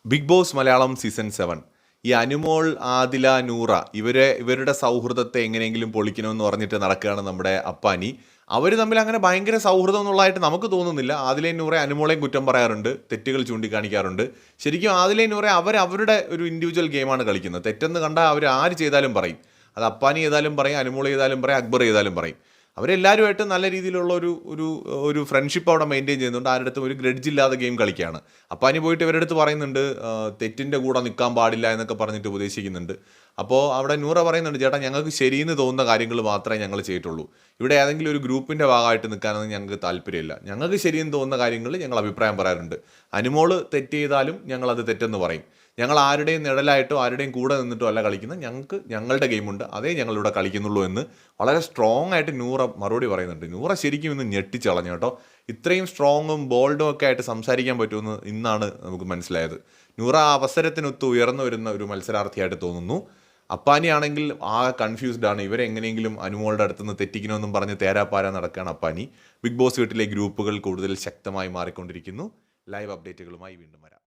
Big boss Malayalam season 7 ഈ അനുമോൾ, ആദില, നൂറ ഇവരുടെ സൗഹൃദത്തെ എങ്ങനെയെങ്കിലും പൊളിക്കണമെന്ന് പറഞ്ഞിട്ട് നടക്കുകയാണ് നമ്മുടെ അപ്പാനി. അവർ തമ്മിൽ അങ്ങനെ ഭയങ്കര സൗഹൃദം എന്നുള്ളതായിട്ട് നമുക്ക് തോന്നുന്നില്ല. ആദിലയും നൂറെ അനുമോളെയും കുറ്റം പറയാറുണ്ട്, തെറ്റുകൾ ചൂണ്ടിക്കാണിക്കാറുണ്ട്. ശരിക്കും ആദിലയും നൂറെ അവരുടെ ഒരു ഇൻഡിവിജ്വൽ ഗെയിമാണ് കളിക്കുന്നത്. തെറ്റെന്ന് കണ്ടാൽ അവർ ആര് ചെയ്താലും പറയും. അത് അപ്പാനി ചെയ്താലും പറയും, അനുമോൾ ചെയ്താലും പറയും, അക്ബർ ചെയ്താലും പറയും. അവരെല്ലാവരുമായിട്ട് നല്ല രീതിയിലുള്ള ഒരു ഒരു ഒരു ഫ്രണ്ട്ഷിപ്പ് അവിടെ മെയിൻറ്റെയിൻ ചെയ്യുന്നുണ്ട്. ആരുടെ അടുത്തും ഒരു ഗ്രഡ്ജ് ഇല്ലാതെ ഗെയിം കളിക്കുകയാണ്. അപ്പാനി പോയിട്ട് ഇവരുടെ അടുത്ത് പറയുന്നുണ്ട്, തെറ്റിൻ്റെ കൂടെ നിൽക്കാൻ പാടില്ല എന്നൊക്കെ പറഞ്ഞിട്ട് ഉപദേശിക്കുന്നുണ്ട്. അപ്പോൾ അവിടെ നൂറ പറയുന്നുണ്ട്, ചേട്ടാ ഞങ്ങൾക്ക് ശരിയെന്ന് തോന്നുന്ന കാര്യങ്ങൾ മാത്രമേ ഞങ്ങൾ ചെയ്തിട്ടുള്ളൂ. ഇവിടെ ഏതെങ്കിലും ഒരു ഗ്രൂപ്പിൻ്റെ ഭാഗമായിട്ട് നിൽക്കാനൊന്നും ഞങ്ങൾക്ക് താല്പര്യമില്ല. ഞങ്ങൾക്ക് ശരിയെന്ന് തോന്നുന്ന കാര്യങ്ങൾ ഞങ്ങൾ അഭിപ്രായം പറയാറുണ്ട്. അനുമോള് തെറ്റ് ചെയ്താലും ഞങ്ങളത് തെറ്റെന്ന് പറയും. ഞങ്ങൾ ആരുടെയും നിഴലായിട്ടോ ആരുടെയും കൂടെ നിന്നിട്ടോ അല്ല കളിക്കുന്നത്. ഞങ്ങൾക്ക് ഞങ്ങളുടെ ഗെയിമുണ്ട്, അതേ ഞങ്ങളിവിടെ കളിക്കുന്നുള്ളൂ എന്ന് വളരെ സ്ട്രോങ് ആയിട്ട് നൂറ മറുപടി പറയുന്നുണ്ട്. നൂറ ശരിക്കും ഇന്ന് ഞെട്ടിച്ചളഞ്ഞു കേട്ടോ. ഇത്രയും സ്ട്രോങ്ങും ബോൾഡും ഒക്കെ ആയിട്ട് സംസാരിക്കാൻ പറ്റുമെന്ന് ഇന്നാണ് നമുക്ക് മനസ്സിലായത്. നൂറ ആ അവസരത്തിനൊത്ത് ഉയർന്നു വരുന്ന ഒരു മത്സരാർത്ഥിയായിട്ട് തോന്നുന്നു. അപ്പാനി ആണെങ്കിൽ ആകെ കൺഫ്യൂസ്ഡ് ആണ്. ഇവരെ എങ്ങനെയെങ്കിലും അനുമോളുടെ അടുത്തുനിന്ന് തെറ്റിക്കണമെന്നും പറഞ്ഞ് തേരാപ്പാര നടക്കുകയാണ് അപ്പാനി. ബിഗ് ബോസ് വീട്ടിലെ ഗ്രൂപ്പുകൾ കൂടുതൽ ശക്തമായി മാറിക്കൊണ്ടിരിക്കുന്നു. ലൈവ് അപ്ഡേറ്റുകളുമായി വീണ്ടും വരാം.